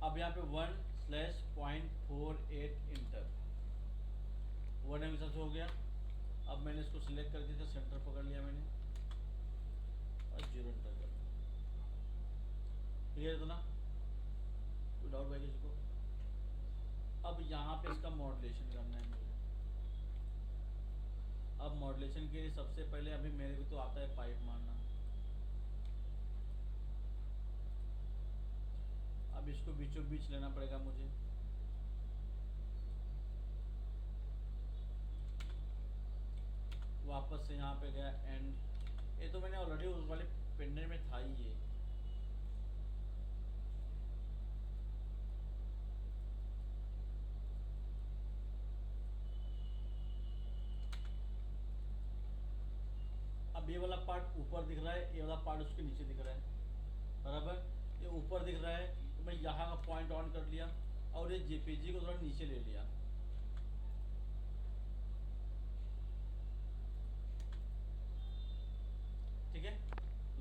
अब यहाँ पे 1/0.48 इंटर 1 mm हो गया। अब मैंने इसको सिलेक्ट कर दिया, सेंटर पकड़ लिया मैंने और 0 इंटर कर दिया। क्लियर है तो ना, कोई डाउट भाई किसी को? अब यहाँ पे इसका मॉड्यूलेशन करना है मुझे। अब मॉड्यूलेशन के लिए सबसे पहले अभी मेरे को तो आता है पाइप मारना। अब इसको बीचों बीच लेना पड़ेगा मुझे। वापस से यहाँ पे गया एंड, ये तो मैंने ऑलरेडी उस वाले पेंडर में था ही ये। अब ये वाला पार्ट ऊपर दिख रहा है, ये वाला पार्ट उसके नीचे दिख रहा है, बराबर। ये ऊपर दिख रहा है तो मैं यहाँ का पॉइंट ऑन कर लिया और ये जेपीजी को थोड़ा नीचे ले लिया। ठीक है,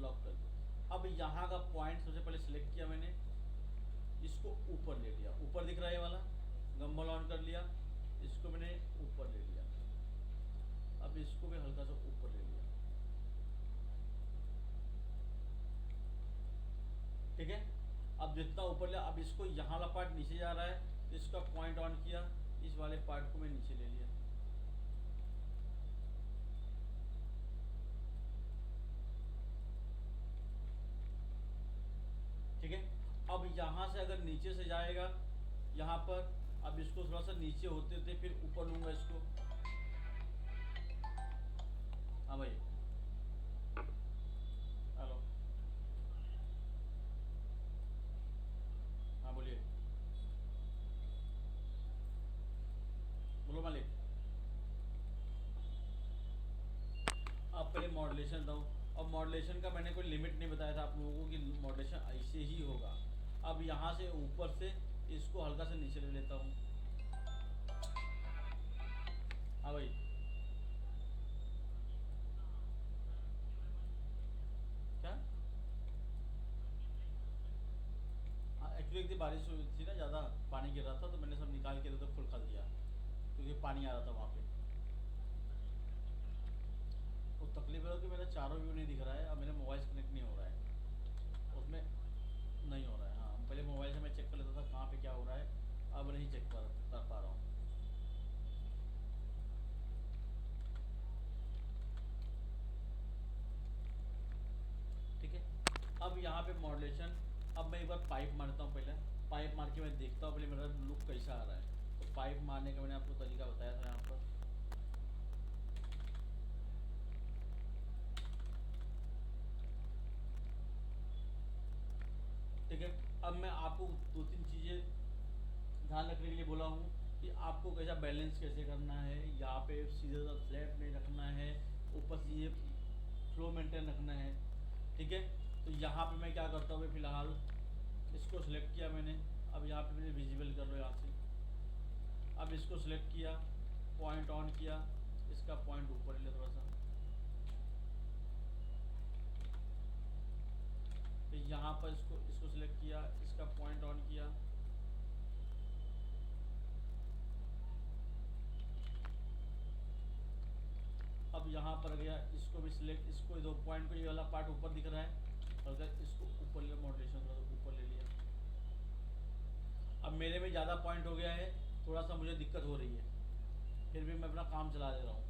लॉक कर दो। अब यहाँ का पॉइंट सबसे पहले सिलेक्ट किया मैंने, इसको ऊपर ले लिया, ऊपर दिख रहा है ये वाला, गम्बल ऑन कर लिया, इसको मैंने ऊपर ले लिया। अब इसको भी हल्का सा ऊपर ले लिया। ठीक है, अब जितना ऊपर लिया, अब इसको यहाँ वाला पार्ट नीचे जा रहा है तो इसका पॉइंट ऑन किया, इस वाले पार्ट को मैं नीचे ले लिया। ठीक है, अब यहाँ से अगर नीचे से जाएगा यहाँ पर, अब इसको थोड़ा सा नीचे होते होते फिर ऊपर लूंगा इसको। हाँ भाई, हेलो, हाँ बोलिए, बोलो मालिक। अब पहले मॉड्यूलेशन दो, और मॉड्यूलेशन का मैंने कोई लिमिट नहीं बताया था आप लोगों को कि मॉड्यूलेशन ऐसे ही होगा। अब यहाँ से ऊपर से इसको हल्का से नीचे ले लेता हूँ। हाँ भाई, क्या? हाँ एक्चुअली एक दिन बारिश हुई थी ना, ज़्यादा पानी गिर रहा था तो मैंने सब निकाल के तो फुल कर दिया क्योंकि पानी आ रहा था वहाँ पे। वो तकलीफ है कि मेरा चारों व्यू नहीं दिख रहा है, अब मेरे मोबाइल से कनेक्ट नहीं हो रहा है, उसमें नहीं हो रहा है। हाँ, पहले मोबाइल से मैं चेक कर लेता था कहाँ पे क्या हो रहा है, अब नहीं चेक कर पा रहा हूँ। ठीक है, अब यहाँ पे मॉड्यूलेशन, अब मैं एक बार पाइप मारता हूँ, पहले पाइप मार के मैं देखता हूँ पहले मेरा लुक कैसा आ रहा है। तो पाइप मारने का मैंने आपको तरीका बताया था यहाँ पर। ठीक है, अब मैं आपको 2-3 चीज़ें ध्यान रखने के लिए बोला हूँ कि आपको कैसा बैलेंस कैसे करना है, यहाँ पे सीधे फ्लैट नहीं रखना है, ऊपर से ये फ्लो मेंटेन रखना है। ठीक है, तो यहाँ पे मैं क्या करता हूँ, फिलहाल इसको सिलेक्ट किया मैंने, अब यहाँ पे मैंने विजिबल कर लो यहाँ से। अब इसको सिलेक्ट किया, पॉइंट ऑन किया, इसका पॉइंट ऊपर ले थोड़ा सा, फिर यहाँ पर इसको इसको सिलेक्ट किया, इसका पॉइंट ऑन किया, अब यहाँ पर गया, इसको भी सिलेक्ट, इसको दो पॉइंट को, ये वाला पार्ट ऊपर दिख रहा है, अगर इसको ऊपर ले, मॉड्यूलेशन ऊपर ले लिया। अब मेरे में ज़्यादा पॉइंट हो गया है, थोड़ा सा मुझे दिक्कत हो रही है, फिर भी मैं अपना काम चला दे रहा हूँ।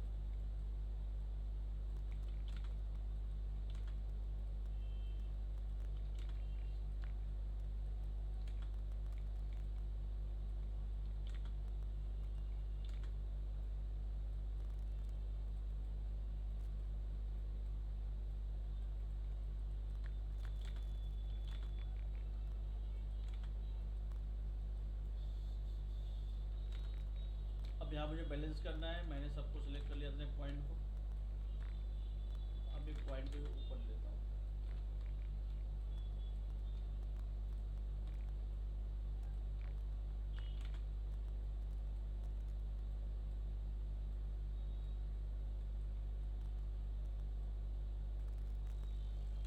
अब यहाँ मुझे बैलेंस करना है, मैंने सबको सिलेक्ट कर लिया अपने पॉइंट को, अब एक पॉइंट को ऊपर लेता हूँ।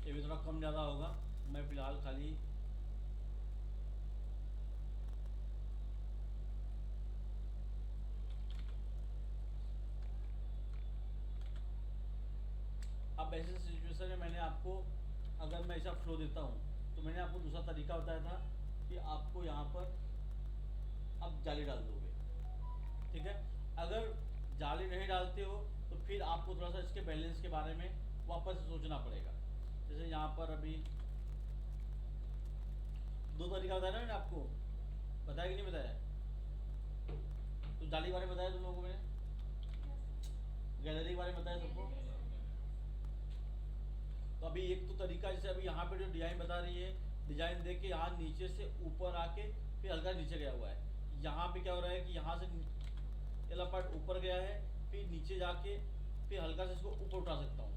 ये भी थोड़ा कम ज़्यादा होगा, मैं फ़िलहाल खाली मैंने आपको, अगर मैं ऐसा फ्लो देता हूँ तो मैंने आपको दूसरा तरीका बताया था कि आपको यहाँ पर अब जाली डाल दोगे, ठीक है। अगर जाली नहीं डालते हो तो फिर आपको थोड़ा सा इसके बैलेंस के बारे में वापस से सोचना पड़ेगा। जैसे यहाँ पर अभी दो तरीका बताया ना मैंने आपको, बताया कि नहीं बताया? तो जाली के बारे में बताया तुम लोगों को मैंने, गैलरी के बारे में बताया सबको। तो अभी एक तो तरीका, जैसे अभी यहाँ पे जो डिजाइन बता रही है, डिजाइन देख के यहाँ नीचे से ऊपर आके फिर हल्का नीचे गया हुआ है। यहाँ पे क्या हो रहा है कि यहाँ से ये वाला पार्ट ऊपर गया है, फिर नीचे जाके फिर हल्का से इसको ऊपर उठा सकता हूँ।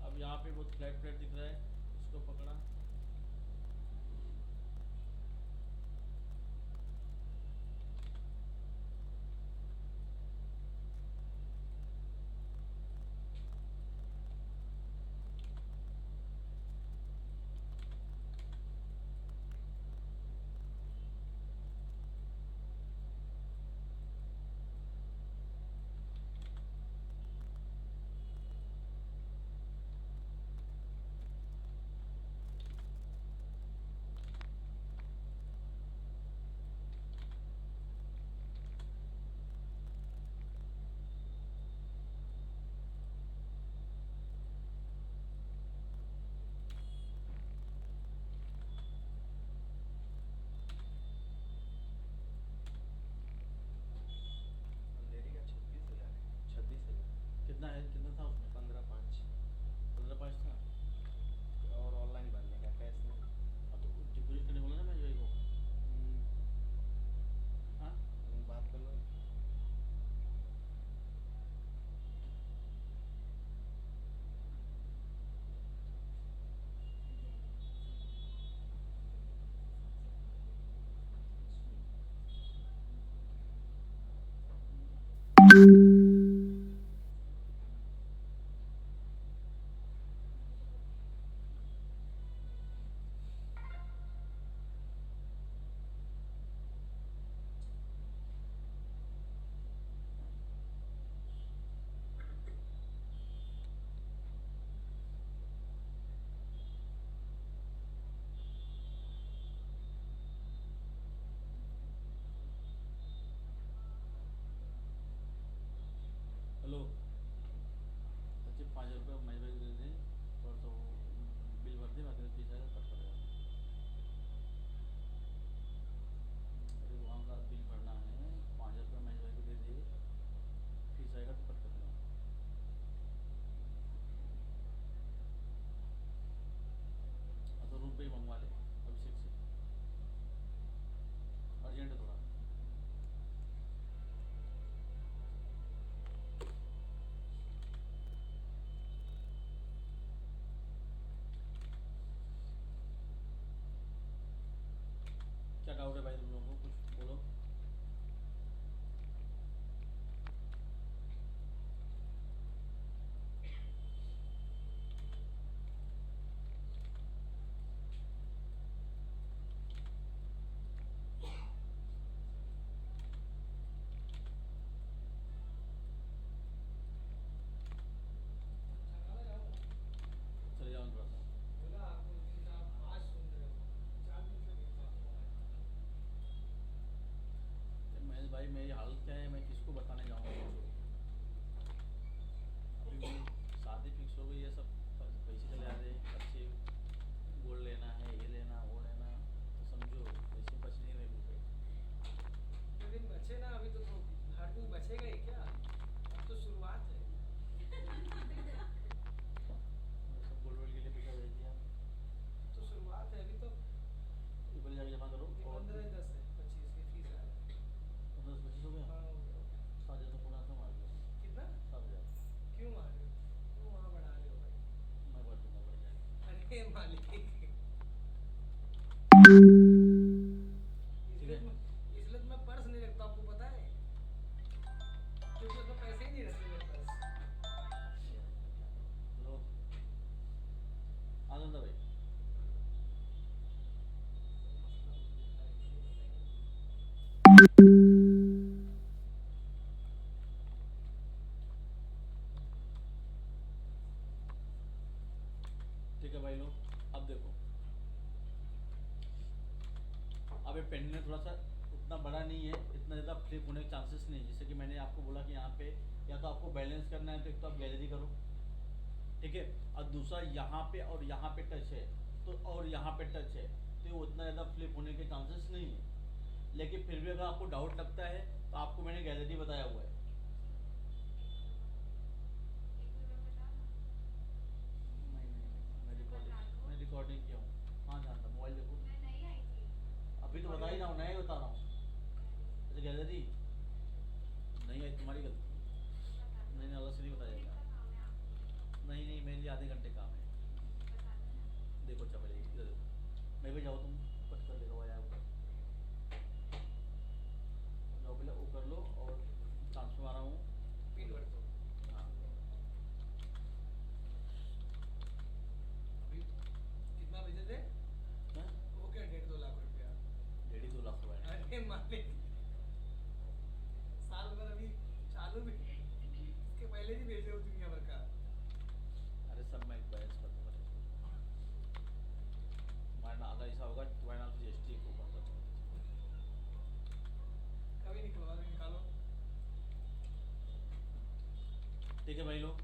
अब यहाँ पे बहुत फ्लैट फ्लैट दिख रहा है, इसको पकड़ा, कितना है, कितना था उसमें? 15,500 15,500 था। और ऑनलाइन भरने का, कैश नहीं। अब तो डिपोजिट करने बोला ना मैं को। हाँ बात कर लो। हेलो, बच्चे 5,000 रुपये मैं भाई दे दें, और तो बिल भर दे, बाकी 30,000 कट पड़ेगा। अरे वहाँ का बिल भरना है, 5,000 रुपये महेश भाई को दे दे, 30,000 तो कट कर देना। तो रूम पे ही मंगवा ले अभिषेक से, अर्जेंट है थोड़ा। क्या डाउट है भाई तुम लोगों को, कुछ बोलो। चले जाओ थोड़ा सा। महेश भाई मेरी हालत क्या है, मैं किसको बताने जाऊँगा? अभी मेरी शादी फिक्स हो गई है, सब पैसे चले आ रहे हैं, बच्चे गोल्ड लेना है, ये लेना वो लेना, तो समझो पैसे बच नहीं रहे रुपए। लेकिन बचे ना, अभी तो हर दिन बचेगा ही क्या, अब तो शुरुआत है। सब गोल्ड वोल्ड के लिए पैसा भेज दिया, तो शुरुआत है अभी तो। ऊपर जाके जमा करो। और 15 10 है, 25 की फीस आ रहा है। 15-25 हो गया। हाँ हो गया। 7,000 तो पूरा था मार दिया। कितना? 7,000 क्यों मार रहे हो? क्यों वहाँ बढ़ा रहे हो भाई? मैं भर दूंगा, बढ़ जाएगा। अरे मालिक, ठीक है। इसलिए तो मैं पर्स नहीं रखता, आपको पता है, क्योंकि उसमें पैसे ही नहीं रहते मेरे पास। लो आनंद भाई, ठीक है भाई लोग, अब देखो, अब ये पेंडुलम थोड़ा सा उतना बड़ा नहीं है, इतना ज़्यादा फ्लिप होने के चांसेस नहीं है। जैसे कि मैंने आपको बोला कि यहाँ पे या तो आपको बैलेंस करना है तो एक तो आप गैलरी करो, ठीक है, और दूसरा यहाँ पे और यहाँ पे टच है तो, और यहाँ पे टच है तो ये उतना ज़्यादा फ्लिप होने के चांसेस नहीं है। लेकिन फिर भी अगर आपको डाउट लगता है तो आपको मैंने गैलरी बताया हुआ है। मैं रिकॉर्डिंग किया हूँ। हाँ जानता, मोबाइल देखो, अभी तो बता ही रहा हूँ, नया ही बता रहा हूँ। अच्छा गैलरी नहीं आई, तुम्हारी गलती है। नहीं नहीं, अलग से नहीं बताइएगा। नहीं नहीं, मेरे लिए आधे घंटे काम है। देखो चलो इधर देखो, मैं भी जाओ, तुम कट कर देगा यार ऊपर जाओ, पहले वो कर लो और ट्रांसफर आ रहा हूँ। पिन कर दो। हाँ अभी कितना भेजे थे? हैं? वो क्या 1.5-2 लाख रुपया? 1.5-2 लाख रुपए है। अरे मालिक, साल भर अभी चालू भी, इसके पहले भी भेजे हो दुनिया भर का। अरे सब मैं एक बैलेंस कर दूंगा इसको। तुम्हारे नाम ऐसा होगा, तुम्हारे नाम से GST को बंद कर दूंगा। कभी निकलवा दो, निकालो। ठीक है भाई लोग,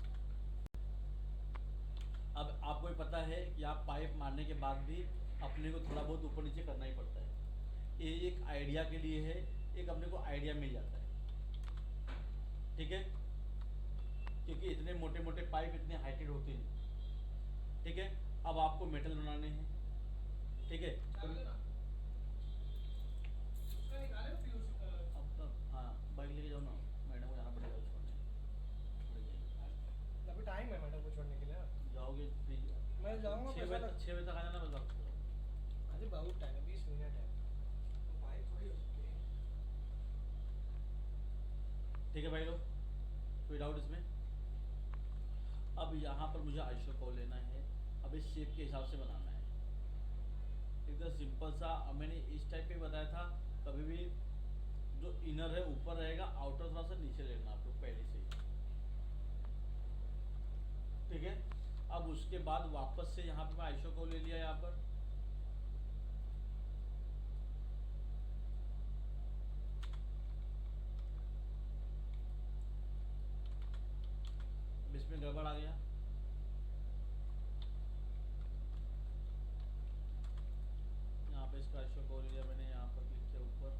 अब आपको ये पता है कि आप पाइप मारने के बाद भी अपने को थोड़ा बहुत ऊपर नीचे करना ही पड़ता है। ये एक आइडिया के लिए है, एक अपने को आइडिया मिल जाता है, ठीक है, क्योंकि इतने मोटे मोटे पाइप इतने हाइटेड होते नहीं, ठीक है। अब आपको मेटल बनाने हैं, ठीक है। चालू है ना? उसका निकाले हो फ्यूज? अब तक हाँ, बाइक लेके जाओ ना, मैडम को जाना पड़ेगा छोड़ने। थोड़ी देर। अभी टाइम है मैडम को छोड़ने के लिए ना। जाओगे फिर मैं जाऊंगा, 6 पैसा बजे लग- तक, 6 बजे तक आ जाना, बस बात करो। अरे बहुत टाइम है, 20 मिनट है। तो भाई थोड़ी हो सकती है। ठीक है भाई लोग, कोई डाउट इसमें? अब यहाँ पर मुझे आइसो को लेना है, अब इस शेप के हिसाब से बनाना है, एकदम सिंपल सा। अब मैंने इस टाइप पे बताया था, कभी भी जो इनर है ऊपर रहेगा, आउटर थोड़ा सा नीचे लेना आप लोग पहले से ही, ठीक है। अब उसके बाद वापस से यहाँ पे मैं आइसो को ले लिया यहाँ पर, अब इसमें गड़बड़ आ गया, यहाँ पे इसका आइसो को ले लिया मैंने, यहाँ पर क्लिक किया ऊपर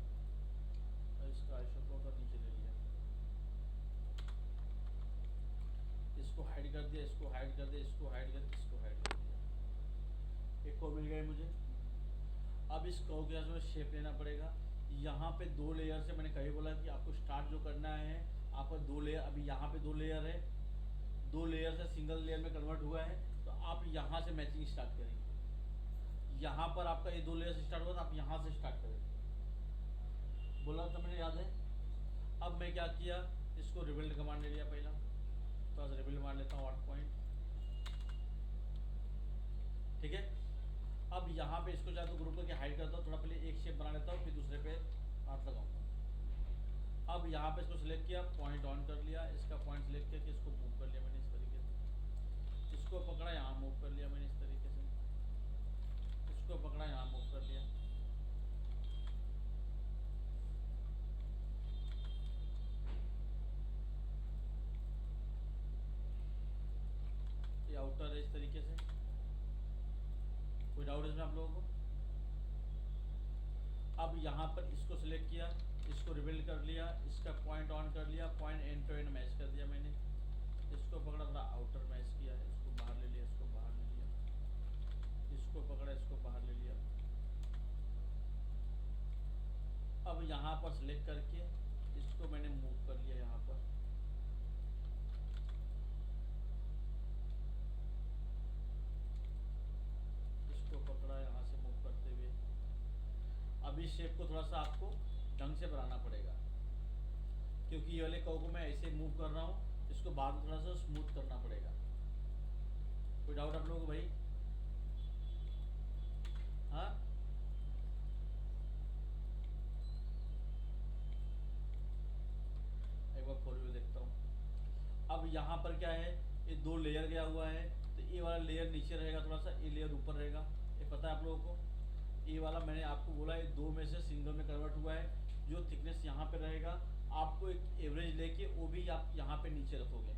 और इसका आइसो को का नीचे ले लिया, इसको हाइड कर दिया, इसको हाइड कर दिया, इसको हाइड कर, इसको हाइड कर दिया, एक को मिल गया मुझे। अब इस कर्व के साथ शेप लेना पड़ेगा। यहाँ पे 2 लेयर से, मैंने कभी बोला कि आपको स्टार्ट जो करना है, आपको 2 लेयर, अभी यहाँ पे 2 लेयर है, 2 लेयर से सिंगल लेयर में कन्वर्ट हुआ है, तो आप यहाँ से मैचिंग स्टार्ट करेंगे। यहाँ पर आपका ये 2 लेयर से स्टार्ट हुआ, तो आप यहाँ से स्टार्ट करेंगे, बोला था मैंने, याद है। अब मैं क्या किया, इसको रिबिल्ड कमांड ले लिया पहला, थोड़ा सा रिबिल्ड मान लेता हूँ 8 पॉइंट, ठीक है। अब यहाँ पे इसको चाहे तो ग्रुप करके हाइड करता हूँ, थोड़ा पहले एक शेप बना लेता हूँ, फिर दूसरे पे हाथ लगाऊंगा। अब यहाँ पे इसको सिलेक्ट किया, पॉइंट ऑन कर लिया, इसका पॉइंट सिलेक्ट करके इसको मूव कर लिया मैंने इस तरीके से, इसको पकड़ा यहाँ मूव कर लिया मैंने इस तरीके से, इसको पकड़ा यहाँ मूव कर लिया, ये आउटर है इस तरीके से। कोई डाउट इसमें आप लोगों को? अब यहाँ पर इसको सिलेक्ट किया, इसको रिबिल्ड कर लिया, इसका पॉइंट ऑन कर लिया, point end to end match कर दिया मैंने, इसको पकड़ा, थोड़ा आउटर मैच किया, इसको बाहर ले लिया, इसको बाहर ले लिया, इसको पकड़ा, इसको बाहर ले लिया। अब यहाँ पर सिलेक्ट करके इसको मैंने मूव कर लिया यहाँ पर, इसको पकड़ा यहाँ से मूव करते हुए। अब इस शेप को थोड़ा सा आपको ढंग से बनाना पड़ेगा, क्योंकि ये वाले कर्व को मैं ऐसे मूव कर रहा हूँ, इसको बाद में थोड़ा सा स्मूथ करना पड़ेगा। कोई डाउट आप लोगों को भाई? हाँ, एक बार खोल के देखता हूँ। अब यहाँ पर क्या है, ये 2 लेयर गया हुआ है, तो ये वाला लेयर नीचे रहेगा थोड़ा सा, ये लेयर ऊपर रहेगा, ये पता है आप लोगों को। ये वाला मैंने आपको बोला है दो में से सिंगल में कन्वर्ट हुआ है। जो थिकनेस यहाँ पे रहेगा आपको एक एवरेज लेके वो भी आप यहाँ पे नीचे रखोगे,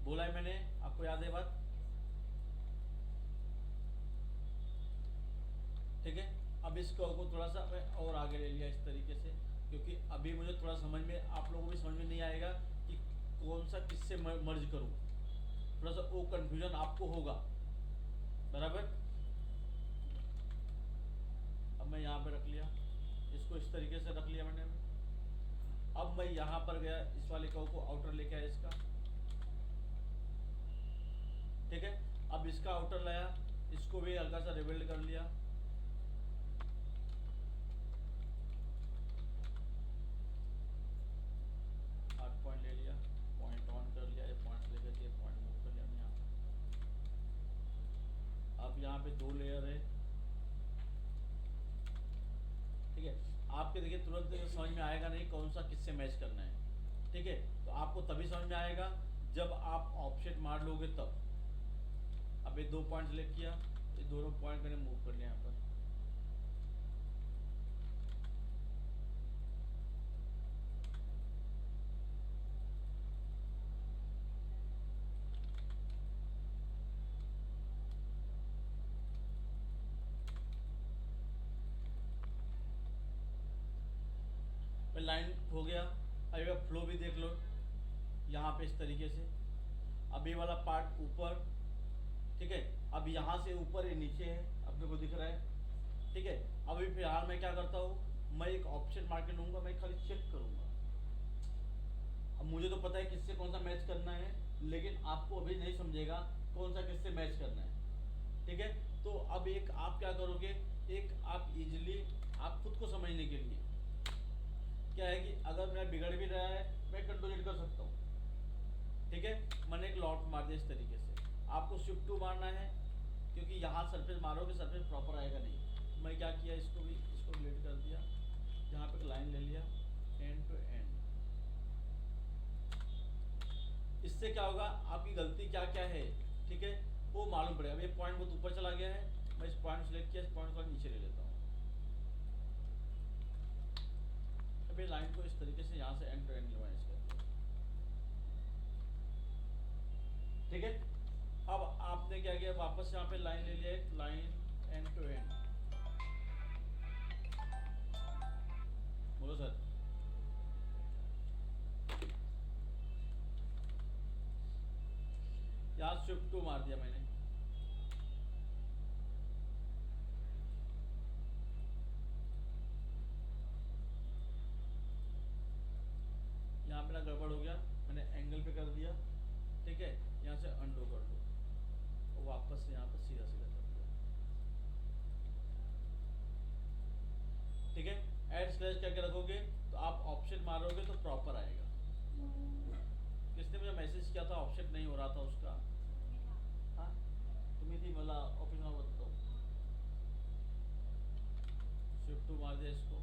बोला है मैंने, आपको याद है बात? ठीक है। अब इसको थोड़ा सा मैं और आगे ले लिया इस तरीके से, क्योंकि अभी मुझे थोड़ा समझ में, आप लोगों को भी समझ में नहीं आएगा कि कौन सा किससे मर्ज करूं, थोड़ा सा वो कंफ्यूजन आपको होगा, बराबर। अब मैं यहाँ पे रख लिया, इसको इस तरीके से रख लिया मैंने। अब मैं यहाँ पर गया, इस वाले को आउटर लेके आया इसका, ठीक है। अब इसका आउटर लाया, इसको भी हल्का सा रिवेल्ड कर लिया, पॉइंट ले लिया, पॉइंट ऑन कर लिया, ये पॉइंट लेकर दिया, पॉइंट मूव कर लिया यहाँ। अब यहाँ पे दो लेयर है, ठीक है। आपके देखिए तुरंत समझ में आएगा नहीं कौन सा किससे मैच करना है, ठीक है। तो आपको तभी समझ में आएगा जब आप ऑफसेट मार लोगे तब। अब ये दो पॉइंट सेलेक्ट किया, ये दोनों पॉइंट मैंने मूव कर लिया यहाँ पर, लाइन हो गया। अब ये फ्लो भी देख लो यहाँ पे इस तरीके से। अब ये वाला पार्ट ऊपर, ठीक है। अब यहाँ से ऊपर ये नीचे है, अपने को दिख रहा है, ठीक है। अभी फिलहाल मैं क्या करता हूँ, मैं एक ऑप्शन मार के लूँगा, मैं खाली चेक करूँगा। अब मुझे तो पता है किससे कौन सा मैच करना है, लेकिन आपको अभी नहीं समझेगा कौन सा किससे मैच करना है, ठीक है। तो अब एक आप क्या करोगे, एक आप इजीली आप खुद को समझने के लिए क्या है कि अगर मेरा बिगड़ भी रहा है मैं कंट्रोल कर सकता हूँ, ठीक है। मैंने एक लॉट मार दिया इस तरीके से। आपको शिफ्ट टू मारना है, क्योंकि यहाँ सरफेस मारोगे सरफेस प्रॉपर आएगा नहीं। मैं क्या किया, इसको डिलीट कर दिया, यहाँ पे एक लाइन ले लिया एंड टू एंड। इससे क्या होगा, आपकी गलती क्या क्या है, ठीक है, वो मालूम पड़ेगा। अब ये पॉइंट बहुत ऊपर चला गया है, मैं इस पॉइंट सेलेक्ट किया, इस पॉइंट को नीचे ले लेता हूँ। अब ये लाइन को इस तरीके से यहाँ से एंड टू एंड मैनेज कर दिया, ठीक है। अब आपने क्या किया, वापस यहाँ पे लाइन ले लिया, एक लाइन एंड टू एंड। बोलो सर। यहाँ शिफ्ट टू मार दिया मैंने, यहाँ पे ना गड़बड़ हो गया, मैंने एंगल पे कर दिया, ठीक है। यहाँ से अंडू कर दो और वापस से यहाँ पर सीधा सीधा कर दिया, ठीक है। ऐड स्लैश करके रखोगे तो आप ऑप्शन मारोगे तो प्रॉपर आएगा। किसने मुझे मैसेज किया था ऑप्शन नहीं हो रहा था उसका, हाँ तुम्हें थी, मला ऑफिस में बताओ। शिफ्ट टू मार दिया इसको,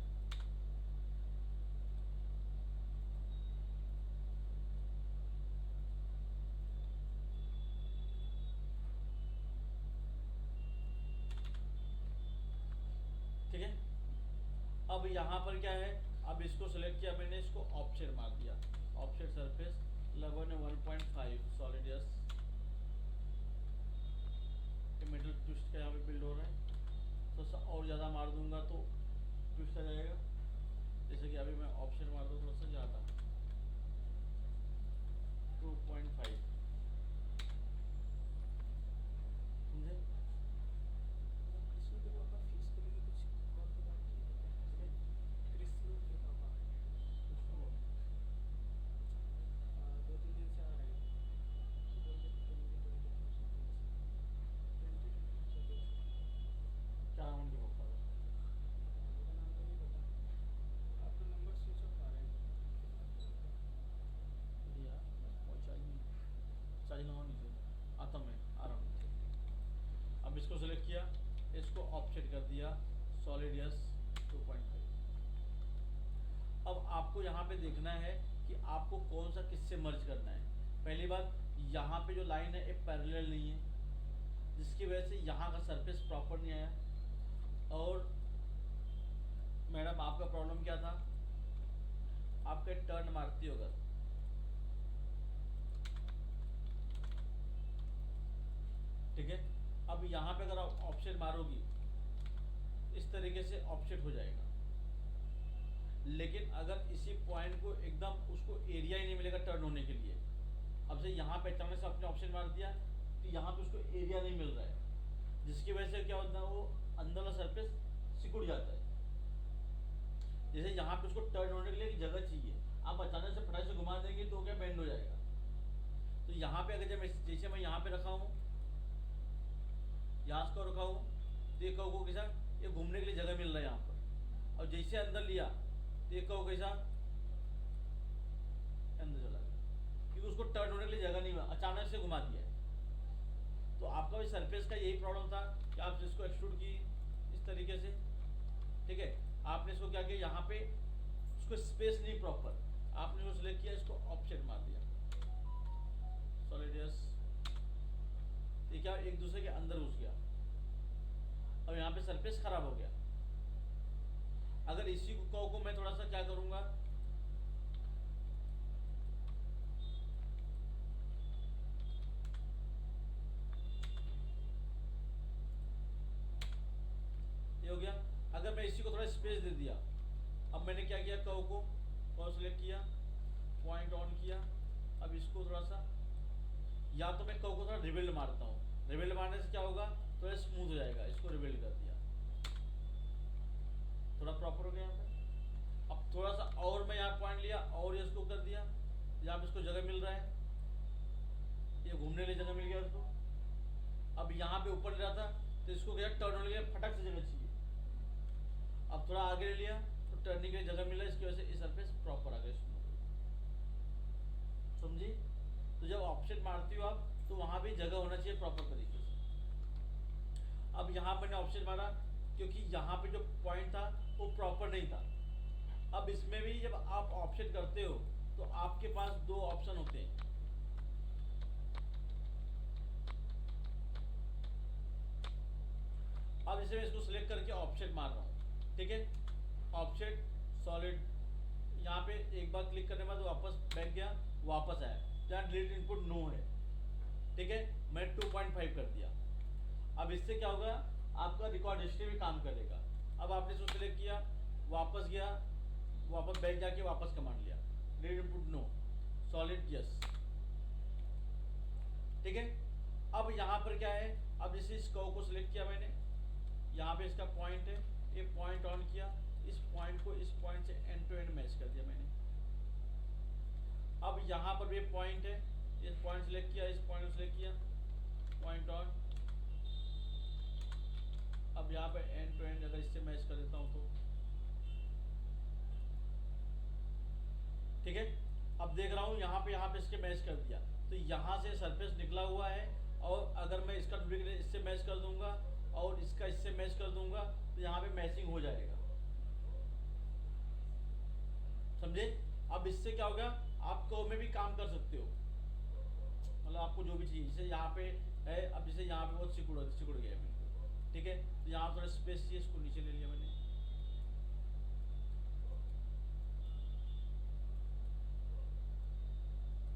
ठीक है। अब यहाँ पर क्या है, अब इसको सेलेक्ट किया मैंने, इसको ऑफसेट मार दिया, ऑफसेट सरफेस लगभग 1.5 सॉलिड यस। मिडल ट्विस्ट का यहाँ पे बिल्ड हो रहा है, तो और ज़्यादा मार दूंगा तो ट्विस्ट आ जाएगा। जैसे कि अभी मैं ऑप्शन मार दूँ थोड़ा सा ज़्यादा, 2.5, समझे? कृष्ण के पापा फीस को लेके कुछ कॉल पे बात की है क्या? कृष्ण के पापा 2-3 दिन से आ रहे हैं, बोल रहे थे मुझे 20 क्या नाम उनके पापा का? मेरा नाम तो नहीं पता, आपका नंबर स्विच ऑफ आ रहा है। यार चार्जिंग ऑन नीचे आता, मैं आ रहा हूँ नीचे। अब इसको सेलेक्ट किया, इसको ऑफसेट कर दिया सॉलिड यस 2.5। अब आपको यहाँ पे देखना है कि आपको कौन सा किससे मर्ज करना है। पहली बात यहाँ पे जो लाइन है एक पैरेलल नहीं है, जिसकी वजह से यहाँ का सरफेस प्रॉपर नहीं आया। और मैडम आपका प्रॉब्लम क्या था, आपके टर्न मारती हो अगर, ठीक है, अब यहाँ पे अगर आप ऑफसेट मारोगी इस तरीके से ऑफसेट हो जाएगा। लेकिन अगर इसी पॉइंट को एकदम उसको एरिया ही नहीं मिलेगा टर्न होने के लिए, अब से यहाँ पे अचानक से आपने ऑप्शन मार दिया तो यहाँ पे उसको एरिया नहीं मिल रहा है, जिसकी वजह से क्या होता है वो अंदर वाला सरफेस सिकुड़ जाता है। जैसे यहाँ पे उसको टर्न होने के लिए एक जगह चाहिए, आप अचानक से फटाक से घुमा देंगे तो क्या बेंड हो जाएगा। तो यहाँ पे अगर जब जैसे मैं यहाँ पे रखा हूँ, यहाँ को रखा हूँ, तो ये कहो कैसा ये घूमने के लिए जगह मिल रहा है यहाँ पर, और जैसे अंदर लिया तो ये कहो कैसा अंदर चला गया, क्योंकि उसको टर्न होने के लिए जगह नहीं मिला, अचानक से घुमा दिया है। तो आपका भी सरफेस का यही प्रॉब्लम था कि आप इसको एक्सट्रूड की इस तरीके से, ठीक है, आपने इसको क्या किया, यहाँ पे उसको स्पेस नहीं प्रॉपर, आपने उसको सिलेक्ट किया, इसको ऑफसेट मार दिया, सॉलिड यस, ये क्या एक दूसरे के अंदर घुस गया, और यहाँ पे सरफेस खराब हो गया। अगर इसी को मैं थोड़ा सा क्या करूंगा, ये हो गया। अगर मैं इसी को थोड़ा स्पेस दे दिया, अब मैंने क्या किया, कर्व को सिलेक्ट किया, पॉइंट ऑन किया, अब इसको थोड़ा सा, या तो मैं कर्व को थोड़ा रिबिल्ड मारता हूँ, रिबिल्ड मारने से क्या होगा थोड़ा स्मूथ हो जाएगा, इसको रिबिल्ड कर दिया, थोड़ा प्रॉपर हो गया यहाँ पे। अब थोड़ा सा और मैं यहाँ पॉइंट लिया और इसको कर दिया, यहाँ पे इसको जगह मिल रहा है, ये घूमने के लिए जगह मिल गया उसको। अब यहाँ पे ऊपर ले रहा था तो इसको क्या टर्न होने के लिए फटक से जगह चाहिए, अब थोड़ा आगे ले लिया तो टर्निंग के लिए जगह मिला, इसकी वजह से ये सरफेस प्रॉपर आ गया, समझी। तो जब ऑप्शन मारती हो आप तो वहां भी जगह होना चाहिए प्रॉपर तरीके से। अब यहाँ मैंने ऑप्शन मारा क्योंकि यहाँ पे जो पॉइंट था वो प्रॉपर नहीं था। अब इसमें भी जब आप ऑप्शन करते हो तो आपके पास दो ऑप्शन होते हैं, अब इसे मैं इसको सिलेक्ट करके ऑप्शन मार रहा हूँ, ठीक है, ऑप्शन सॉलिड, यहाँ पे एक बार क्लिक करने के बाद वापस बैक गया, वापस आया, जहाँ डिलीट इनपुट नो है, ठीक है, मैं 2.5 कर दिया। अब इससे क्या होगा, आपका रिकॉर्ड हिस्ट्री भी काम करेगा। अब आपने इसको सिलेक्ट किया, वापस गया, वापस बैक जाके वापस कमांड लिया, delete input no, solid yes, ठीक है। अब यहाँ पर क्या है, अब जैसे इस कर्व को सिलेक्ट किया मैंने, यहाँ पे इसका पॉइंट है, ये पॉइंट ऑन किया, इस पॉइंट को इस पॉइंट से एंड टू एंड मैच कर दिया मैंने। अब यहाँ पर भी पॉइंट है, इस पॉइंट सिलेक्ट किया, इस पॉइंट सिलेक्ट किया, पॉइंट ऑन, अब यहाँ पे एंड टू एंड अगर इससे मैच कर देता हूँ तो ठीक है। अब देख रहा हूँ यहाँ पे इसके मैच कर दिया, तो यहाँ से सरफेस निकला हुआ है, और अगर मैं इसका डुप्लीकेट इससे मैच कर दूंगा और इसका इससे मैच कर दूंगा तो यहाँ पे मैचिंग हो जाएगा, समझे। अब इससे क्या होगा, आप कर्व में भी काम कर सकते हो, मतलब आपको जो भी चाहिए, जैसे यहाँ पे है, अब जैसे यहाँ पे बहुत सिकुड़ गया बिल्कुल, ठीक है, तो यहाँ थोड़ा स्पेस चाहिए, इसको नीचे ले लिया मैंने,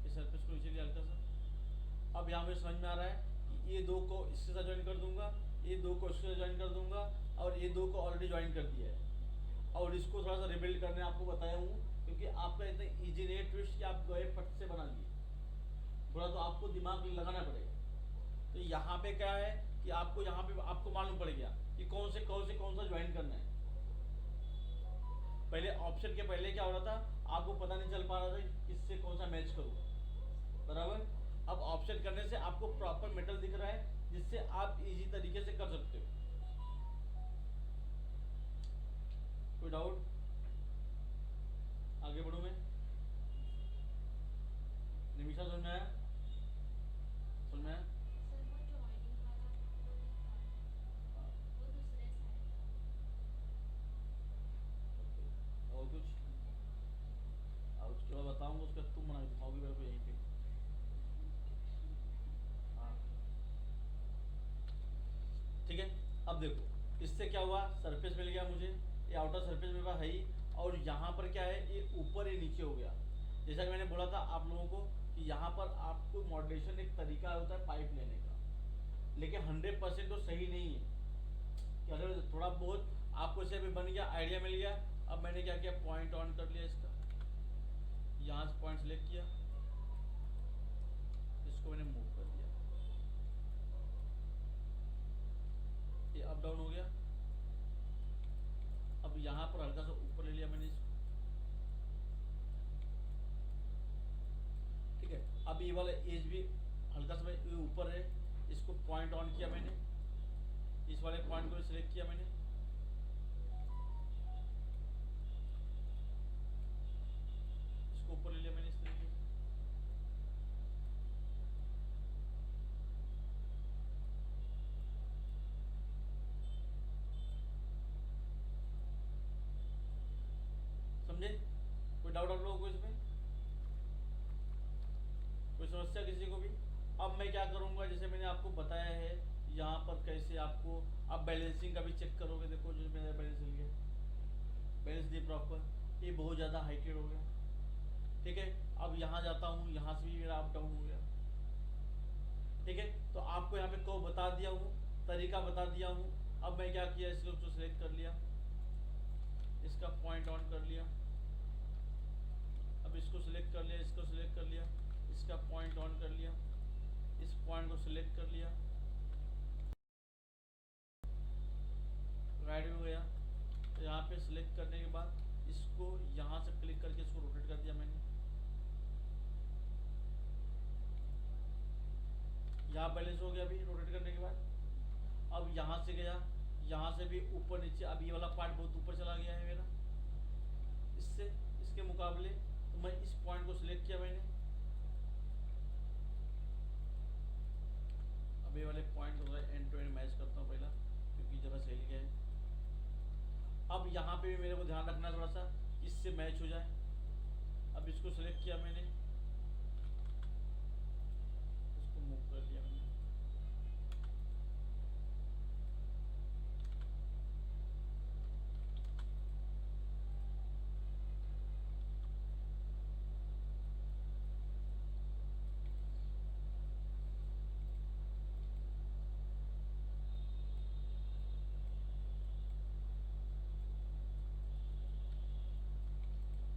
इस सरफेस को नीचे लिया हल्का सा। अब यहाँ मुझे समझ में आ रहा है कि ये दो को इसके साथ ज्वाइन कर दूंगा, ये दो को इसके साथ ज्वाइन कर दूंगा, और ये दो को ऑलरेडी ज्वाइन कर दिया है, और इसको थोड़ा सा रिबिल्ड करने आपको बताया हूँ, क्योंकि आपका इतना इजी नहीं है ट्विस्ट कि आप गए फट से बना लिए, थोड़ा तो आपको दिमाग लगाना पड़ेगा। तो यहाँ पे क्या है कि आपको यहाँ पे आपको मालूम पड़ गया कि कौन सा ज्वाइन करना है। पहले ऑप्शन के पहले क्या हो रहा था, आपको पता नहीं चल पा रहा था किससे कौन सा मैच करूँ, बराबर। अब ऑप्शन करने से आपको प्रॉपर मेटल दिख रहा है, जिससे आप इजी तरीके से कर सकते हो। कोई डाउट, आगे बढ़ूं मैं, निमिषा समझ में आया, समझ में आया। सर वो जॉइनिंग वाला वो नहीं था, वो दूसरे साइड और कुछ, और उसके बाद बताऊंगा, उसका तुम बना के दिखाओगी मेरे को यहीं पे। अब देखो इससे क्या हुआ, सरफेस मिल गया मुझे, ये आउटर सरफेस मेरे पास है ही, और यहाँ पर क्या है, ये ऊपर ही नीचे हो गया। जैसा कि मैंने बोला था आप लोगों को कि यहाँ पर आपको मॉड्यूलेशन एक तरीका होता है पाइप लेने का, लेकिन 100% तो सही नहीं है। कि अगर थोड़ा बहुत आपको इसे भी बन गया, आइडिया मिल गया। अब मैंने क्या किया, पॉइंट ऑन कर लिया इसका, यहाँ से पॉइंट सेलेक्ट किया, इसको मैंने मूव कर दिया, ये अप डाउन हो गया। अब यहाँ पर हल्का सा ऊपर ले लिया मैंने इसको, ठीक है। अब ये वाला एज भी हल्का सा ये ऊपर है, इसको पॉइंट ऑन किया मैंने, इस वाले पॉइंट को सिलेक्ट किया मैंने, इसको ऊपर ले लिया मैंने इस तरीके से। समझे? कोई डाउट आप लोगों को इसमें? कोई समस्या किसी को भी? अब मैं क्या करूंगा, जैसे मैंने आपको बताया है यहाँ पर कैसे आपको, आप बैलेंसिंग का भी चेक करोगे। देखो जो मेरा बैलेंस मिल गया, बैलेंस दी प्रॉपर, ये बहुत ज़्यादा हाइटेड हो गया, ठीक है। अब यहाँ जाता हूँ, यहाँ से भी मेरा अप डाउन हो गया, ठीक है। तो आपको यहाँ पे को बता दिया हूँ, तरीका बता दिया हूँ। अब मैं क्या किया, इसको तो सिलेक्ट कर लिया, इसका पॉइंट ऑन कर लिया, अब इसको सिलेक्ट कर लिया, इसको सिलेक्ट कर लिया, इसका पॉइंट ऑन कर लिया, इस पॉइंट को सिलेक्ट कर लिया, राइट में हो गया। तो यहाँ पे सिलेक्ट करने के बाद इसको यहाँ से क्लिक करके इसको रोटेट कर दिया मैंने, यहाँ बैलेंस हो गया अभी रोटेट करने के बाद। अब यहाँ से गया, यहाँ से भी ऊपर नीचे, अब ये वाला पार्ट बहुत ऊपर चला गया है मेरा इससे, इसके मुकाबले। तो मैं इस पॉइंट को सिलेक्ट किया मैंने, अब ये वाले पॉइंट को एंड टू एंड मैच करता हूँ पहला, क्योंकि जगह सही गया है। अब यहाँ पे भी मेरे को ध्यान रखना थोड़ा सा, इससे मैच हो जाए। अब इसको सिलेक्ट किया मैंने, इसको मूव कर दिया मैंने,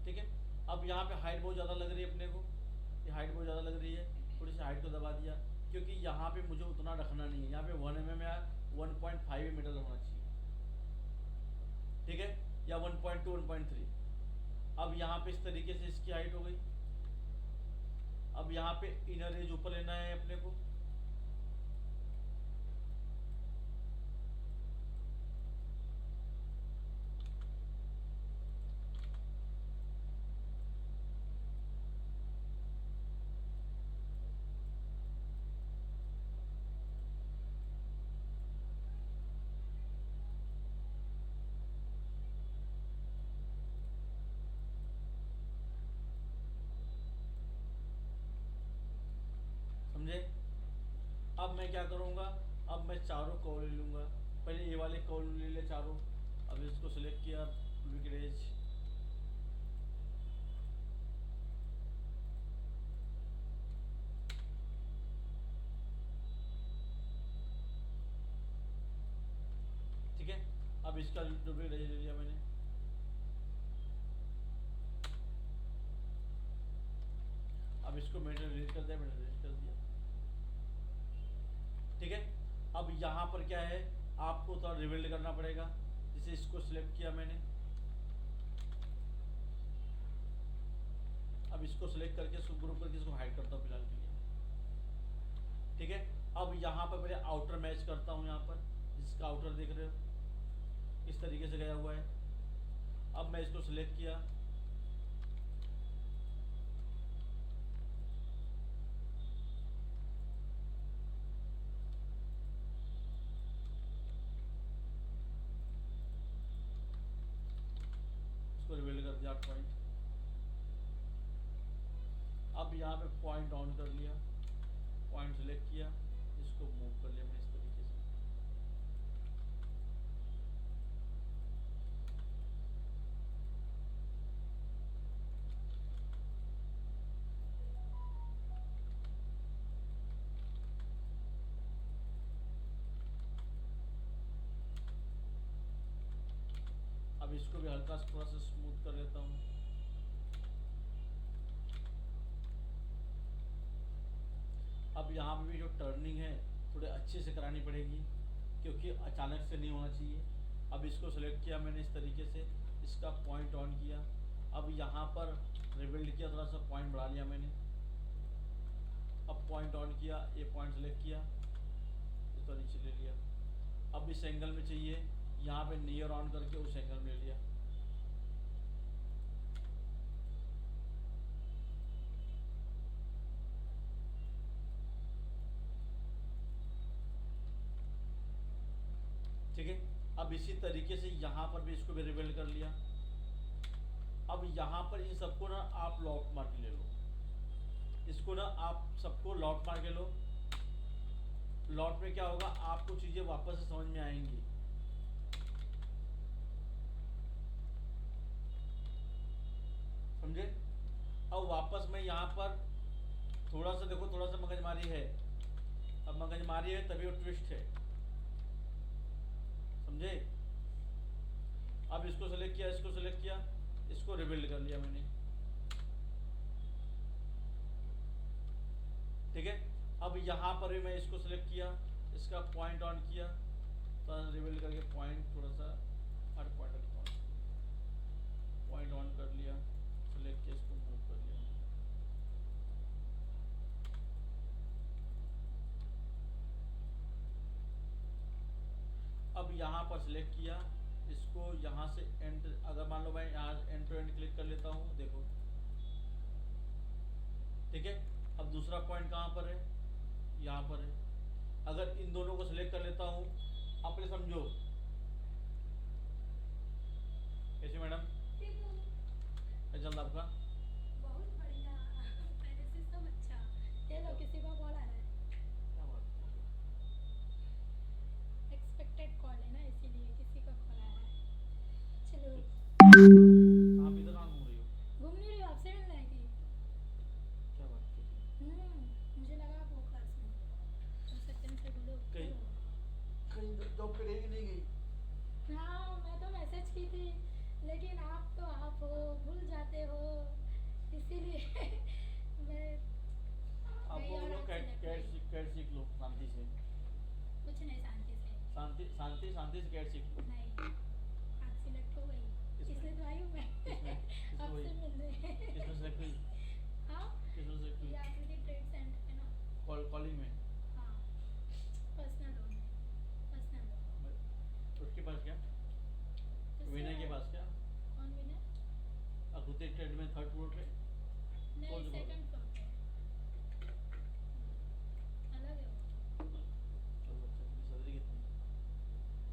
ठीक है। अब यहाँ पे हाइट बहुत ज़्यादा लग रही है अपने को, ये हाइट बहुत ज़्यादा लग रही है, थोड़ी सी हाइट को दबा दिया, क्योंकि यहाँ पे मुझे उतना रखना नहीं है। यहाँ पे 1 mm या 1.5 मीटर होना चाहिए, ठीक है, या 1.2 1.3। अब यहाँ पे इस तरीके से इसकी हाइट हो गई। अब यहाँ पे इनर एज ऊपर लेना है अपने को, समझे? अब मैं क्या करूँगा, अब मैं चारों कॉल ले लूँगा। पहले ये वाले कॉल ले ले चारों, अब इसको सिलेक्ट किया, विकेट एज, ठीक है। अब इसका डुप्लीकेट एज ले लिया मैंने, अब इसको मैंने डिलीट कर दिया, मैंने डिलीट कर दिया, ठीक है। अब यहाँ पर क्या है, आपको थोड़ा रिबिल्ड करना पड़ेगा। जैसे इसको सिलेक्ट किया मैंने, अब इसको सिलेक्ट करके इसको ग्रुप करके इसको हाइड करता हूँ फिलहाल के लिए, ठीक है। अब यहाँ पर मेरे आउटर मैच करता हूँ, यहाँ पर जिसका आउटर देख रहे हो इस तरीके से गया हुआ है। अब मैं इसको सिलेक्ट किया, इसको रिबिल्ड कर दिया 8 पॉइंट। अब यहाँ पे पॉइंट ऑन कर लिया, पॉइंट सिलेक्ट किया, इसको मूव कर लिया मैंने इस तरीके से, अब इसको भी हल्का सा थोड़ा सा स्मूथ कर लेता हूँ। अब यहाँ पे भी जो टर्निंग है थोड़े अच्छे से करानी पड़ेगी, क्योंकि अचानक से नहीं होना चाहिए। अब इसको सेलेक्ट किया मैंने इस तरीके से, इसका पॉइंट ऑन किया। अब यहाँ पर रिबिल्ड किया, थोड़ा सा पॉइंट बढ़ा लिया मैंने। अब पॉइंट ऑन किया, ये पॉइंट सेलेक्ट किया, इसको नीचे ले लिया। अब इस एंगल में चाहिए, यहाँ पे नियर ऑन करके उस एंगल में ले लिया। ठीक है, अब इसी तरीके से यहाँ पर भी इसको भी रिबिल्ड कर लिया। अब यहाँ पर इन सबको ना आप लॉक मार के ले लो, इसको ना आप सबको लॉक मार के लो। लॉट में क्या होगा, आपको चीजें वापस से समझ में आएंगी। समझे? अब वापस में यहाँ पर थोड़ा सा देखो, थोड़ा सा मगजमारी है। अब मगजमारी है तभी वो ट्विस्ट है। समझे? अब इसको सेलेक्ट किया, इसको सेलेक्ट किया, इसको रिबिल्ड कर लिया मैंने। ठीक है, अब यहाँ पर भी मैं इसको सेलेक्ट किया, इसका पॉइंट ऑन किया, तो रिबिल्ड करके पॉइंट थोड़ा सा हर पॉइंट ऑन कर लिया, सेलेक्ट किया, इसको मूव कर लिया। अब यहाँ पर सिलेक्ट किया, इसको यहाँ से एंड, अगर मान लो मैं यहाँ एंड टू एंड क्लिक कर लेता हूँ, देखो। ठीक है, अब दूसरा पॉइंट कहाँ पर है, यहाँ पर है। अगर इन दोनों को सिलेक्ट कर लेता हूँ, अपने समझो कैसे मैडम, क्या चल रहा आपका? बहुत बढ़िया। पहले से सब अच्छा। ये लो, किसी का कॉल आ रहा है। क्या बात है? एक्सपेक्टेड कॉल है ना, इसीलिए किसी का कॉल आ रहा है। चलो, आप इधर कहाँ घूम रही हो? घूम नहीं रही हो, आपसे मिलना है कि? क्या बात है? मुझे लगा आप वो क्लास में रिसेप्शन से बोलो। कहीं कहीं जॉब पे गई कि नहीं गई? हाँ, मैं तो मैसेज की थी, लेकिन आप तो आप हो, भूल जाते हो, इसीलिए मैं आप कहीं वो और लोग आपसे कैट लग कैट गई। सीख कैट सीख लो शांति से। कुछ नहीं, शांति से। शांति से कैट सीख लो। नहीं, आज सिलेक्ट हो गई, किसमें? इसलिए तो आई हूँ मैं किसमें हुई? आपसे मिलने। किसमें सेलेक्ट हुई? हाँ, किसमें सेलेक्ट हुई? ये आपके ट्रेड सेंटर है ना। कॉलिंग में? हाँ, पर्सनल लोन, पर्सनल लोन। उसके पास क्या? विनय के पास क्या? कौन विनय? अकुते ट्रेड में थर्ड फ्लोर पे? नहीं, कौन सा सेकंड फ्लोर पे, अलग है वो। चलो अच्छा, तुम्हारी सैलरी कितनी?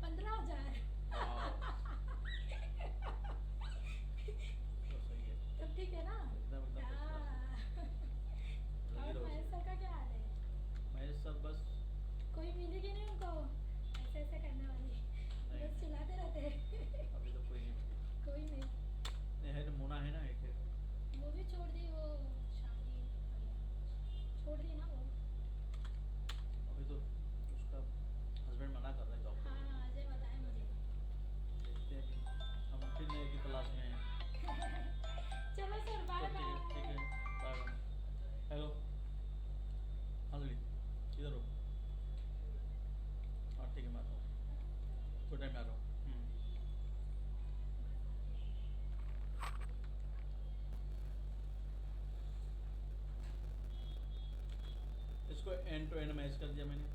15,000। वाह, तो सही है। तब ठीक है ना? एकदम first class। हाँ। जल्दी और रहो। महेश सर का क्या हाल है? मैं सब बस कोई मिलेगी नहीं उनको ऐसे ऐसे करने वाली? नहीं। बस चिल्लाते रहते हैं। अभी तो कोई नहीं मिली। कोई नहीं। नहीं है, तो मोना है ना एक है। वो भी छोड़ दी, वो शादी वगैरह छोड़ दी ना वो। अभी तो उसका हस्बैंड मना कर रहा है जॉब करने हाँ, अजय बताया मुझे। के लिए। देखते हैं कि हम फिर नए की तलाश में हैं। चलो सर, बाय तो ठीक बाय। है, बाय बाय। हेलो, हाँ ललित, किधर हो? हाँ ठीक है, मैं आता हूँ, थोड़ा टाइम में आ रहा हूँ। इसको एंड टू एंड मैच कर दिया मैंने।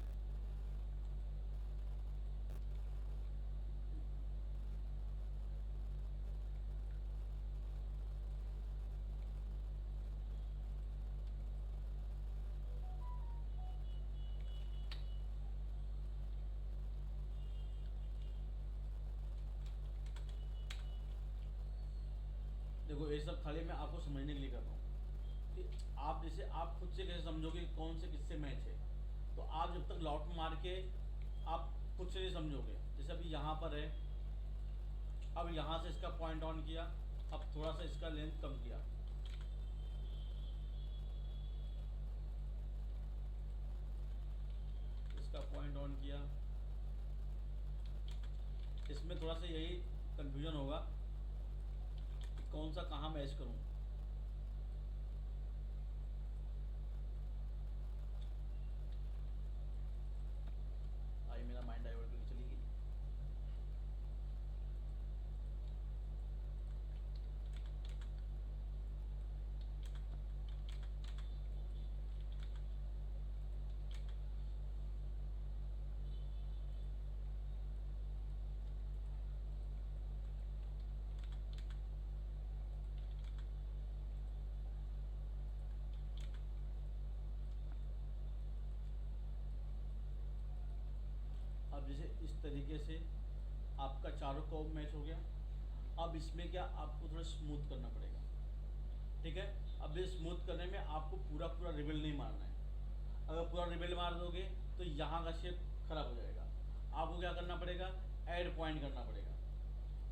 देखो, ये सब खाली मैं आपको समझने के लिए कर रहा हूँ कि आप जैसे आप खुद से कैसे समझोगे कौन से किससे मैच है। तो आप जब तक लॉट मार के आप खुद से नहीं समझोगे। जैसे अभी यहाँ पर है, अब यहाँ से इसका पॉइंट ऑन किया, अब थोड़ा सा इसका लेंथ कम किया, इसका पॉइंट ऑन किया, इसमें थोड़ा सा यही कंफ्यूजन होगा कि कौन सा कहाँ मैच करूँ। आई मेरा माइंड डाइवर्ट करके चली गई। अब जैसे इस तरीके से आपका चारों कॉर्ब मैच हो गया। अब इसमें क्या आपको थोड़ा स्मूथ करना पड़ेगा, ठीक है। अब ये स्मूथ करने में आपको पूरा पूरा रिबन नहीं मारना है। अगर पूरा रिबन मार दोगे तो यहाँ का शेप खराब हो जाएगा। आपको क्या करना पड़ेगा, ऐड पॉइंट करना पड़ेगा।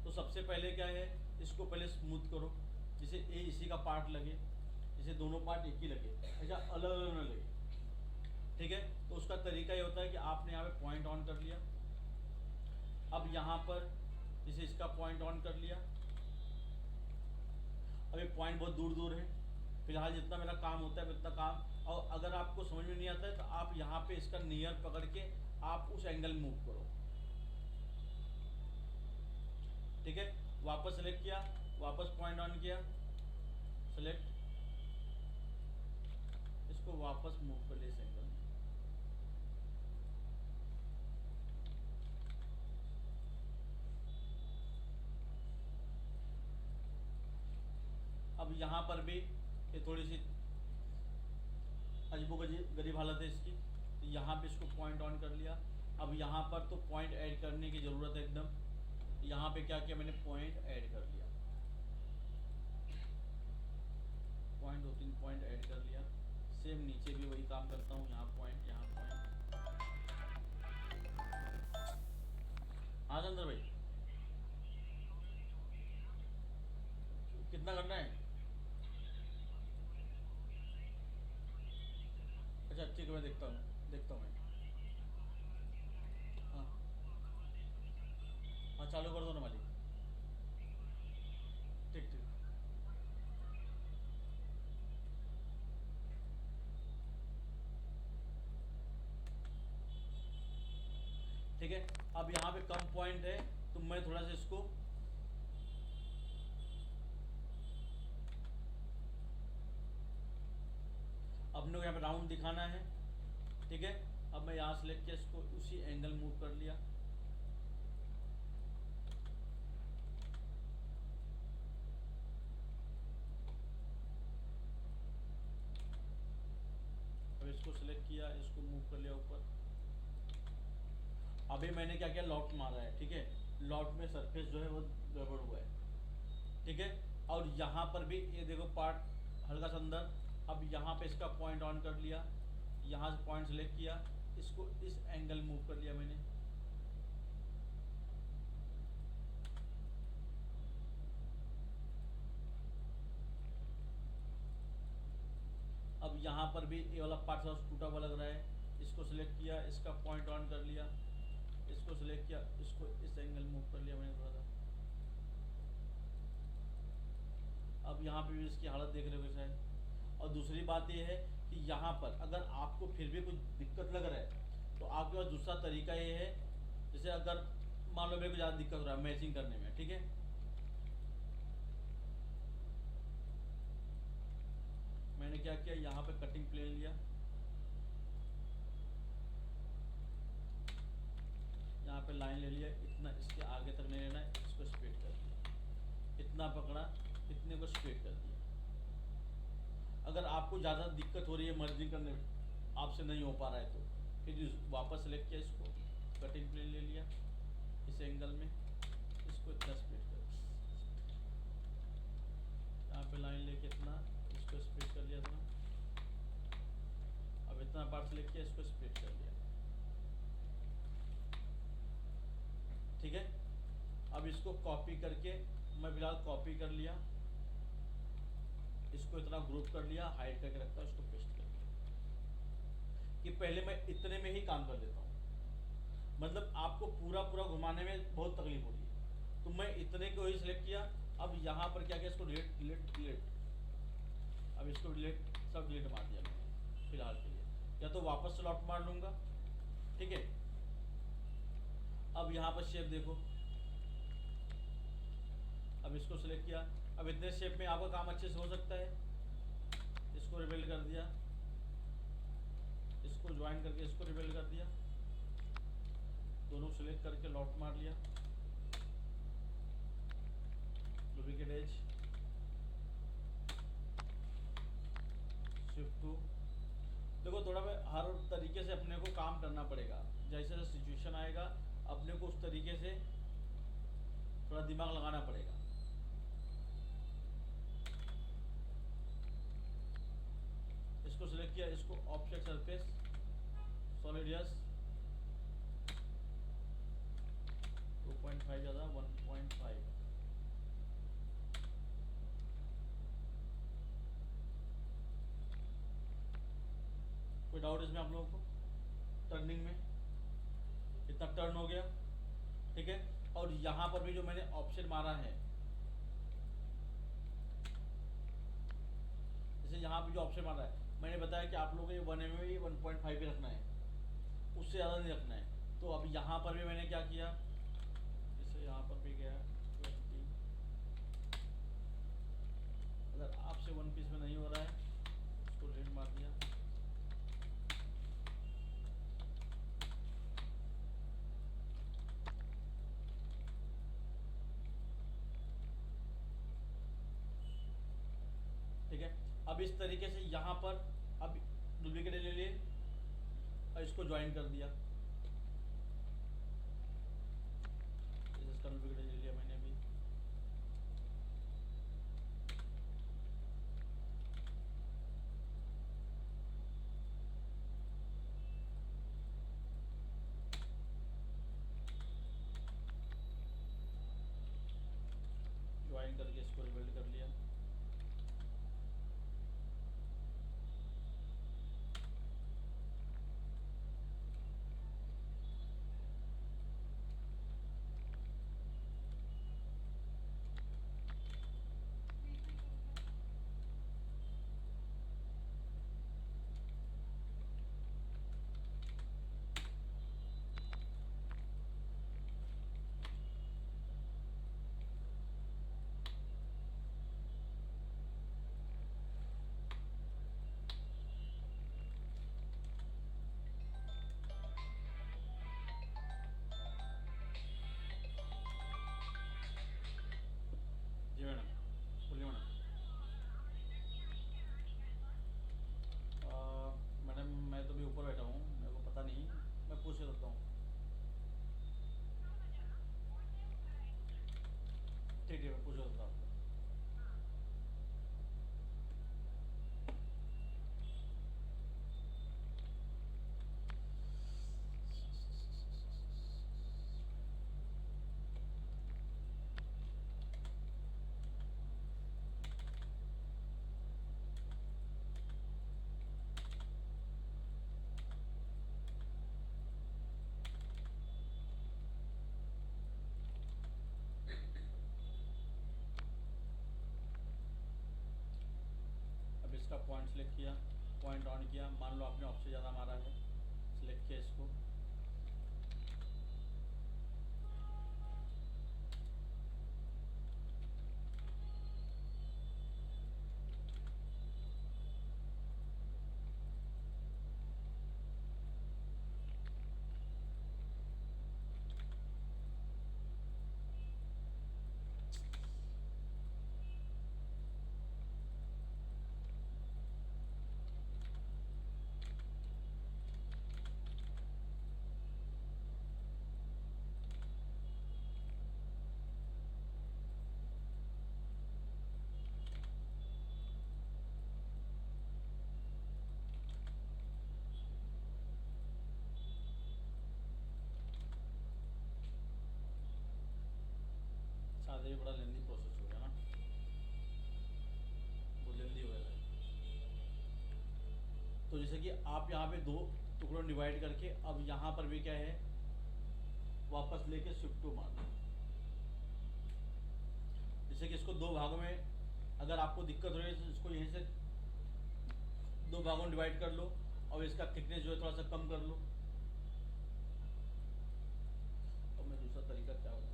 तो सबसे पहले क्या है, इसको पहले स्मूथ करो, जिसे ए इसी का पार्ट लगे, जिसे दोनों पार्ट एक ही लगे, ऐसा अलग अलग न लगे, ठीक है। तो उसका तरीका ये होता है कि आपने यहाँ पे पॉइंट ऑन कर लिया। अब यहाँ पर जैसे इसका पॉइंट ऑन कर लिया। अब ये पॉइंट बहुत दूर दूर है, फिलहाल जितना मेरा काम होता है उतना काम। और अगर आपको समझ में नहीं आता है तो आप यहाँ पे इसका नियर पकड़ के आप उस एंगल मूव करो, ठीक है। वापस सेलेक्ट किया, वापस पॉइंट ऑन किया, सेलेक्ट, इसको वापस मूव कर लिया इस एंगल में। अब यहाँ पर भी ये थोड़ी सी अजीबो गरीब हालत है इसकी, तो यहाँ पे इसको पॉइंट ऑन कर लिया। अब यहाँ पर तो पॉइंट ऐड करने की ज़रूरत है एकदम। यहाँ पे क्या किया मैंने, पॉइंट ऐड कर लिया, पॉइंट 2-3 पॉइंट ऐड कर लिया। सेम नीचे भी वही काम करता हूँ, यहाँ पॉइंट, यहाँ पॉइंट। हाँ चंद्र भाई, कितना करना है? अच्छा ठीक है, मैं देखता हूँ मैं। हाँ हाँ, चालू कर दो ना मालिक। ठीक ठीक। ठीक है, अब यहाँ पे कम पॉइंट है तो मैं थोड़ा सा इसको अपने को यहाँ पे राउंड दिखाना है, ठीक है। अब मैं यहाँ सेलेक्ट किया, इसको उसी एंगल मूव कर लिया। अब इसको सेलेक्ट किया, इसको मूव कर लिया ऊपर। अभी मैंने क्या किया, लॉफ्ट मारा है, ठीक है। लॉफ्ट में सरफेस जो है वो गड़बड़ हुआ है, ठीक है। और यहाँ पर भी ये देखो पार्ट हल्का सा अंदर। अब यहाँ पे इसका पॉइंट ऑन कर लिया, यहाँ से पॉइंट सेलेक्ट किया, इसको इस एंगल मूव कर लिया मैंने। अब यहाँ पर भी ये वाला पार्ट थोड़ा टूटा हुआ लग रहा है, इसको सिलेक्ट किया, इसका पॉइंट ऑन कर लिया, इसको सिलेक्ट किया, इसको इस एंगल मूव कर लिया मैंने थोड़ा सा। अब यहाँ पे भी इसकी हालत देख रहे हो कैसा है। और दूसरी बात ये है कि यहाँ पर अगर आपको फिर भी कुछ दिक्कत लग रहा है तो आपके पास दूसरा तरीका ये है, जैसे अगर मान लो मेरे को ज़्यादा दिक्कत हो रहा है मैचिंग करने में, ठीक है। मैंने क्या किया, यहाँ पे कटिंग प्लेन लिया, यहाँ पे लाइन ले लिया, इतना इसके आगे तक नहीं लेना है, इसको स्ट्रेट कर दिया, इतना पकड़ा, इतने को स्ट्रेट कर दिया। अगर आपको ज़्यादा दिक्कत हो रही है मर्जिंग करने में, आपसे नहीं हो पा रहा है तो फिर वापस सेलेक्ट किया, इसको कटिंग प्लेन ले लिया इस एंगल में, इसको इतना स्प्लिट कर दिया, यहाँ पे लाइन लेके इतना इसको स्प्लिट कर लिया था। अब इतना पार्ट सेलेक्ट किया, इसको स्प्लिट कर दिया, ठीक है। अब इसको कॉपी करके मैं फिलहाल कॉपी कर लिया, इसको इतना ग्रुप कर लिया, हाइड करके रखता हूँ, इसको पेस्ट कर दिया। कि पहले मैं इतने में ही काम कर लेता हूँ, मतलब आपको पूरा पूरा घुमाने में बहुत तकलीफ होती है। तो मैं इतने को ही सिलेक्ट किया। अब यहाँ पर क्या किया, इसको डिलीट डिलीट डिलीट, अब इसको डिलीट, सब डिलीट मार दिया मैंने फिलहाल के लिए, या तो वापस से लॉट मार लूँगा, ठीक है। अब यहाँ पर शेप देखो, अब इसको सिलेक्ट किया, अब इतने शेप में आपका काम अच्छे से हो सकता है। इसको रिबिल्ड कर दिया, इसको ज्वाइन करके इसको रिबिल्ड कर दिया, दोनों सिलेक्ट करके लॉट मार लिया, डुप्लीकेट एज, शिफ्ट टू। देखो थोड़ा हर तरीके से अपने को काम करना पड़ेगा, जैसे जैसे सिचुएशन आएगा अपने को उस तरीके से थोड़ा दिमाग लगाना पड़ेगा। इसको सिलेक्ट किया, इसको ऑब्जेक्ट सरफेस सॉलिड यस 2.5 ज़्यादा 1.5, कोई डाउट इसमें आप लोगों को? टर्निंग में इतना टर्न हो गया, ठीक है। और यहाँ पर भी जो मैंने ऑप्शन मारा है, जैसे यहाँ पे जो ऑप्शन मारा है, मैंने बताया कि आप लोगों को ये 1 mm 1.5 भी रखना है, उससे ज़्यादा नहीं रखना है। तो अब यहाँ पर भी मैंने क्या किया, जैसे यहाँ पर भी गया 20, अगर आपसे 1 पीस में नहीं हो रहा है उसको डिलीट मार दिया। ठीक है, अब इस तरीके से यहाँ पर अब डुप्लीकेट ले लिए और इसको ज्वाइन कर दिया, इसका डुप्लीकेट ले लिया मैंने भी, ज्वाइन करके इसको रिबिल्ड कर लिया। जी मैडम, बोलिए मैडम। मैडम मैं तो भी ऊपर बैठा हूँ, मेरे को पता नहीं, मैं पूछ सकता हूँ। ठीक है, मैं पूछ सकता हूँ आपको। अब इसका पॉइंट सिलेक्ट किया, पॉइंट ऑन किया, मान लो आपने ऑप्शन ज़्यादा मारा है, सिलेक्ट किया इसको, शायद ये बड़ा लेंदी प्रोसेस हो गया ना, वो लेंदी हो गया। तो जैसे कि आप यहाँ पे 2 टुकड़ों डिवाइड करके अब यहाँ पर भी क्या है, वापस लेके शिफ्ट टू मार दो, जैसे कि इसको 2 भागों में, अगर आपको दिक्कत हो रही है तो इसको यहीं से 2 भागों में डिवाइड कर लो और इसका थिकनेस जो है थोड़ा सा कम कर लो। और मैं दूसरा तरीका क्या होता है,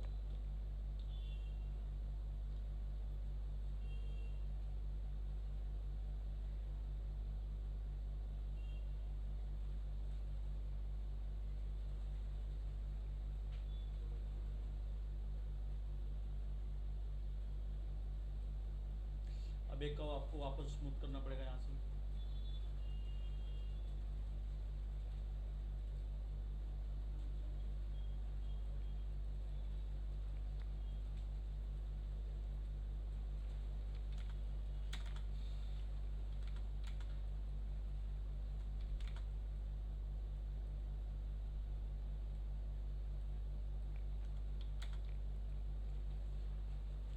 अब एक को आपको वापस स्मूथ करना पड़ेगा यहाँ से।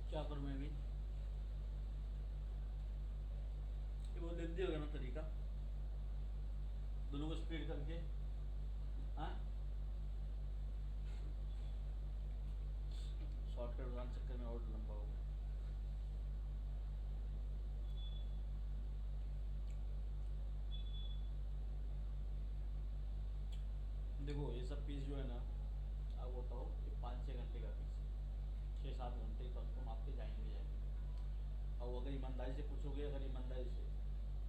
क्या करूँ मैं अभी, ये बहुत लेंदी हो गया ना तरीका, दोनों को स्प्लिट करके। हाँ, शॉर्टकट बनाने चक्कर में और लंबा हो गया। देखो ये सब पीस जो है ना, अब बताओ ये 5-6 घंटे का पीस है, 6-7 घंटे कम से कम आपके जाएंगे। और अगर ईमानदारी से पूछोगे, अगर ईमानदारी से,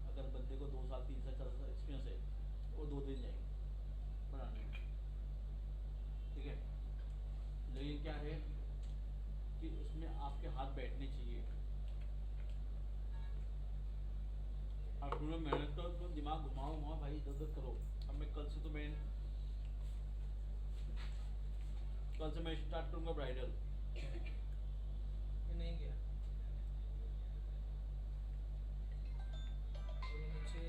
अगर बंदे को 2 साल 3 साल 4 साल एक्सपीरियंस है, वो 2 दिन जाएंगे बनाने में, ठीक है। लेकिन क्या है कि उसमें आपके हाथ बैठने चाहिए, आप पूरा मेहनत करो, तो दिमाग घुमाओ भाई, इधर करो। अब मैं कल से मैं स्टार्ट करूँगा ब्राइडल। ये नहीं गया और नीचे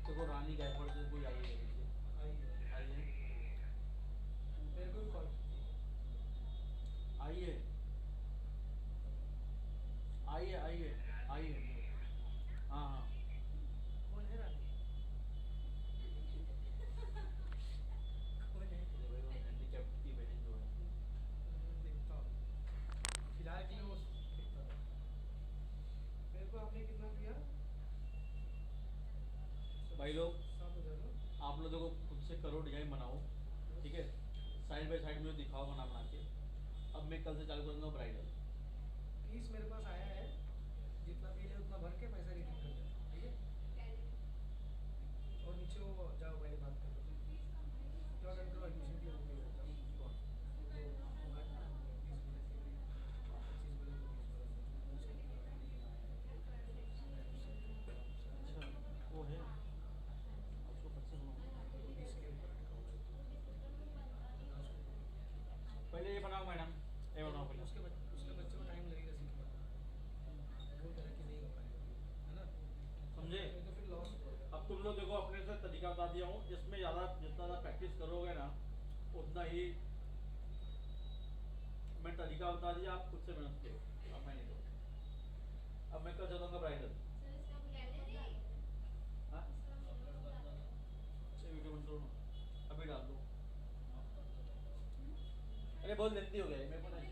देखो रानी गायकवाड़ से कोई आई है नीचे, आई है। आई है, मेरे को भी कॉल आई है, आई है, आई है, आई है। हाँ हाँ, कौन है रानी? कौन है? अरे भाई वो हैंडीकैप्ड की बहन जो है। देखता हूँ फिलहाल के लिए वो देखता हूँ। मेरे को आपने कितना दिया? भाई लोग 7,000 ना? आप लोग देखो खुद से करो, डिजाइन बनाओ, ठीक है, साइड बाय साइड में दिखाओ बना बना के। अब मैं कल से चालू करूँगा ब्राइडल। फीस मेरे पास आया है, जितना बिल है उतना भर के पैसा रिटर्न कर देता हूँ, ठीक है। और नीचे वो जाओ पहले बात कर लो, जाओ डन करो, एडमिशन के लिए रुपये देता हूँ। अच्छा वो है, उसको 25 पहले ये बनाओ मैडम, ये बनाओ पहले। उसके बच्चे को टाइम लगेगा सीखने में, वो तरह की नहीं हो पाएगा, है ना। समझे? नहीं तो फिर लॉस होगा। अब तुम लोग देखो अपने से तरीका बता दिया हूँ, इसमें ज़्यादा जितना ज़्यादा प्रैक्टिस करोगे ना उतना ही मैं तरीका बता दिया, आप खुद से मेहनत करो, अब मैं नहीं करूँ। अब मैं कल चलूँगा ब्राइडल। हाँ अच्छा वीडियो बंद करो ना, अभी डाल दो। अरे बहुत लेंथी हो गया है, मेरे को नहीं